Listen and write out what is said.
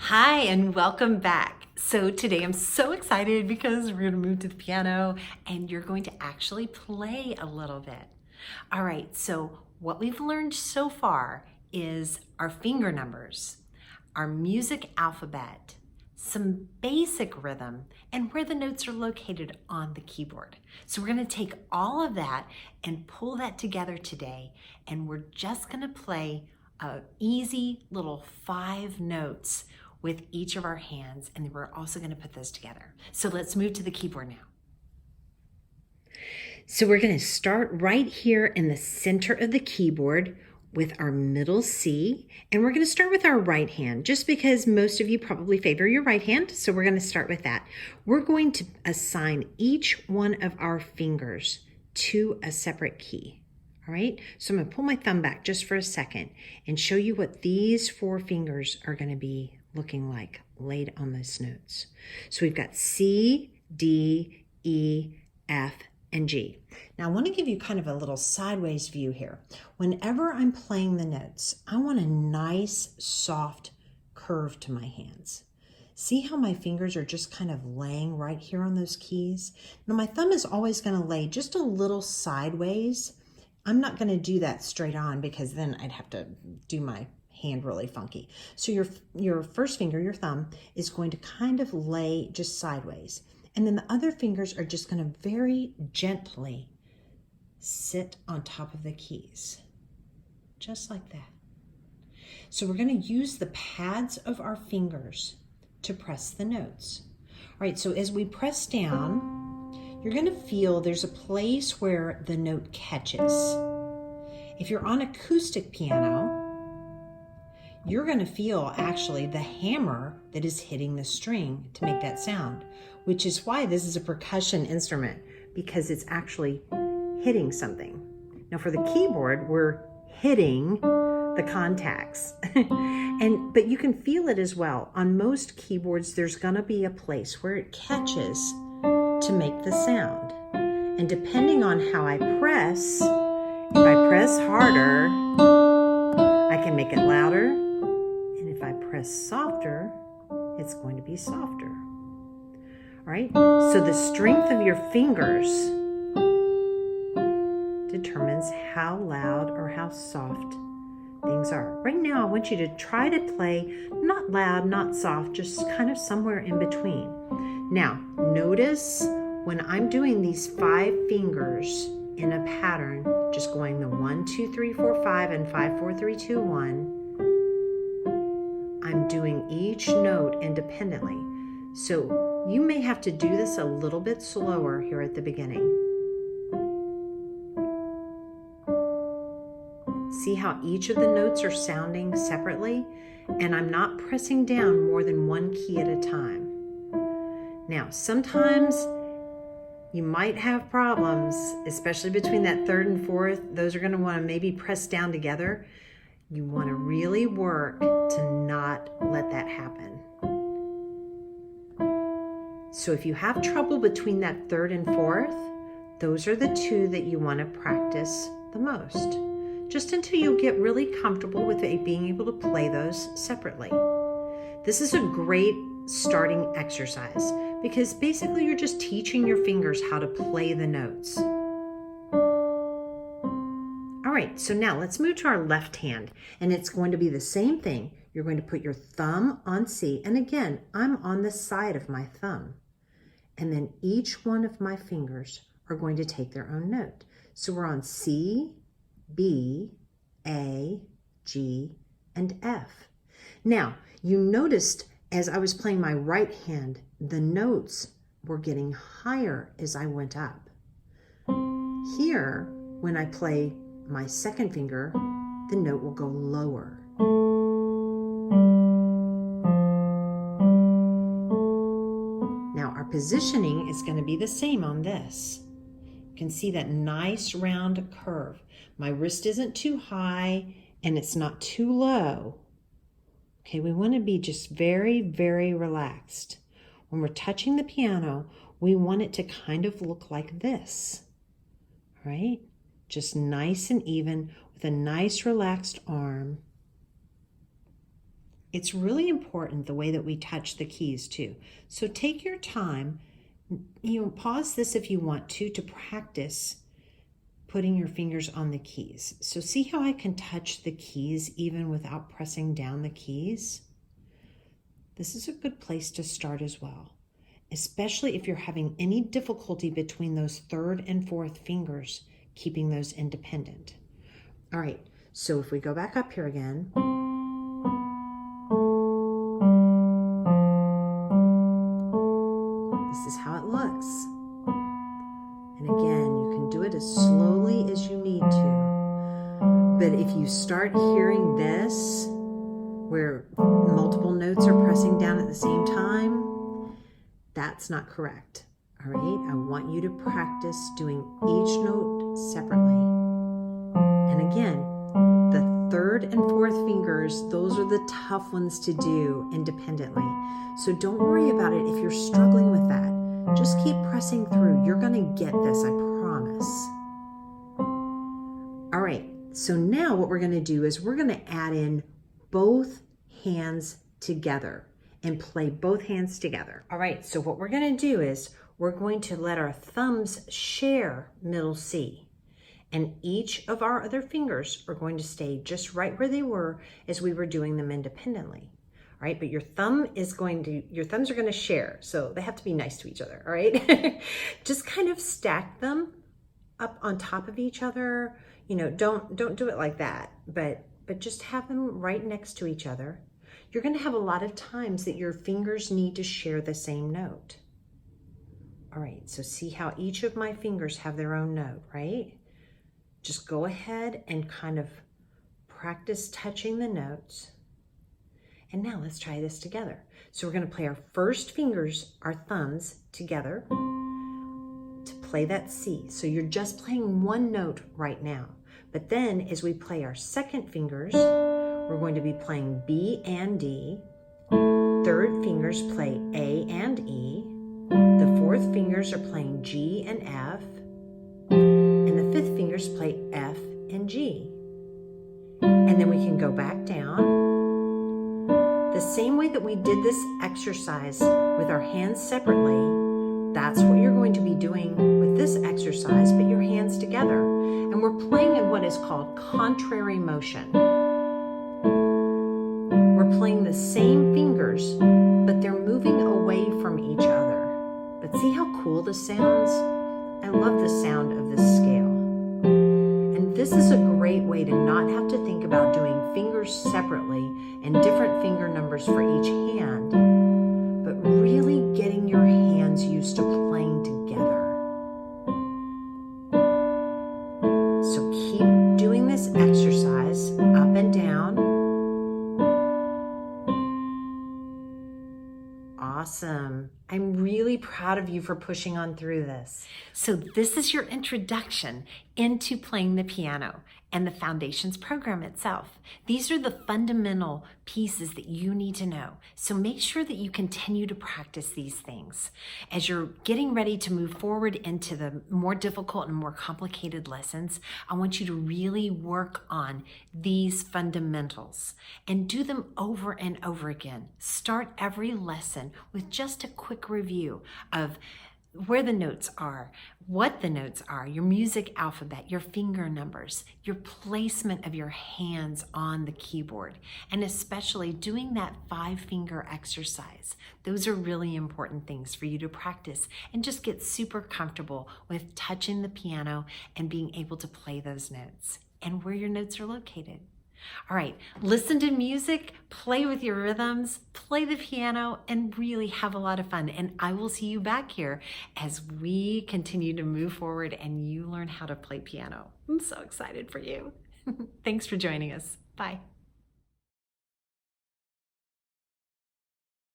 Hi, and welcome back. So today I'm so excited because we're going to move to the piano and you're going to actually play a little bit. All right, so what we've learned so far is our finger numbers, our music alphabet, some basic rhythm, and where the notes are located on the keyboard. So we're going to take all of that and pull that together today, and we're just going to play a easy little 5 notes with each of our hands, and we're also going to put those together. So let's move to the keyboard now. So we're going to start right here in the center of the keyboard with our middle C, and we're going to start with our right hand just because most of you probably favor your right hand, so we're going to start with that. We're going to assign each one of our fingers to a separate key. All right, so I'm going to pull my thumb back just for a second and show you what these 4 fingers are going to be looking like laid on those notes. So we've got C, D, E, F, and G. Now I want to give you kind of a little sideways view here. Whenever I'm playing the notes, I want a nice, soft curve to my hands. See how my fingers are just kind of laying right here on those keys? Now my thumb is always going to lay just a little sideways. I'm not going to do that straight on because then I'd have to do my hand really funky. So your first finger, your thumb, is going to kind of lay just sideways. And then the other fingers are just going to very gently sit on top of the keys, just like that. So we're going to use the pads of our fingers to press the notes. All right, so as we press down, you're going to feel there's a place where the note catches. If you're on acoustic piano, you're going to feel actually the hammer that is hitting the string to make that sound, which is why this is a percussion instrument, because it's actually hitting something. Now for the keyboard, we're hitting the contacts. But you can feel it as well. On most keyboards, there's going to be a place where it catches to make the sound. And depending on how I press, if I press harder, I can make it louder. And if I press softer, it's going to be softer. All right, so the strength of your fingers determines how loud or how soft things are. Right now, I want you to try to play not loud, not soft, just kind of somewhere in between. Now, notice when I'm doing these 5 fingers in a pattern, just going the 1, 2, 3, 4, 5, and 5, 4, 3, 2, 1, I'm doing each note independently. So you may have to do this a little bit slower here at the beginning. See how each of the notes are sounding separately? And I'm not pressing down more than 1 key at a time. Now, sometimes you might have problems, especially between that 3rd and 4th. Those are going to want to maybe press down together. You want to really work to not let that happen. So if you have trouble between that 3rd and 4th, those are the 2 that you want to practice the most, just until you get really comfortable with being able to play those separately. This is a great starting exercise because basically you're just teaching your fingers how to play the notes. All right, so now let's move to our left hand, and it's going to be the same thing. You're going to put your thumb on C, and again, I'm on the side of my thumb. And then each one of my fingers are going to take their own note. So we're on C, B, A, G, and F. Now, you noticed as I was playing my right hand, the notes were getting higher as I went up. Here, when I play my second finger, the note will go lower. Now, our positioning is going to be the same on this. You can see that nice round curve. My wrist isn't too high and it's not too low. Okay, we want to be just very, very relaxed. When we're touching the piano, we want it to kind of look like this, right? Just nice and even with a nice relaxed arm. It's really important the way that we touch the keys too. So take your time, pause this if you want to practice putting your fingers on the keys. So see how I can touch the keys even without pressing down the keys? This is a good place to start as well, especially if you're having any difficulty between those third and fourth fingers, keeping those independent. All right, so if we go back up here again, this is how it looks. And again, you can do it as slowly as you need to. But if you start hearing this, where multiple notes are pressing down at the same time, that's not correct. All right, I want you to practice doing each note separately. And again, the third and fourth fingers, those are the tough ones to do independently. So don't worry about it if you're struggling with that. Just keep pressing through. You're going to get this, I promise. All right, so now what we're going to do is we're going to add in both hands together and play both hands together. All right, so what we're going to do is we're going to let our thumbs share middle C, and each of our other fingers are going to stay just right where they were as we were doing them independently. All right, but your thumbs are going to share, so they have to be nice to each other. All right, just kind of stack them up on top of each other. Don't do it like that, but just have them right next to each other. You're going to have a lot of times that your fingers need to share the same note. All right, so see how each of my fingers have their own note, right? Just go ahead and kind of practice touching the notes. And now let's try this together. So we're going to play our first fingers, our thumbs, together to play that C. So you're just playing one note right now. But then as we play our second fingers, we're going to be playing B and D. Third fingers play A and E. The fourth fingers are playing G and F. And the fifth fingers play F and G. And then we can go back down. The same way that we did this exercise with our hands separately, that's what you're going to be doing with this exercise, but your hands together. And we're playing in what is called contrary motion. We're playing the same fingers, but they're moving away from each other. But see how cool this sounds? I love the sound of this scale. And this is a great way to not have to think about doing fingers separately and different finger numbers for each hand, but really getting your hands used to playing together. So keep doing this exercise up and down. Awesome. I'm really proud of you for pushing on through this. So this is your introduction into playing the piano and the Foundations program itself. These are the fundamental pieces that you need to know. So make sure that you continue to practice these things. As you're getting ready to move forward into the more difficult and more complicated lessons, I want you to really work on these fundamentals and do them over and over again. Start every lesson with just a quick review of where the notes are, what the notes are, your music alphabet, your finger numbers, your placement of your hands on the keyboard, and especially doing that 5-finger exercise. Those are really important things for you to practice and just get super comfortable with touching the piano and being able to play those notes and where your notes are located. All right, listen to music, play with your rhythms, play the piano, and really have a lot of fun. And I will see you back here as we continue to move forward and you learn how to play piano. I'm so excited for you. Thanks for joining us. Bye.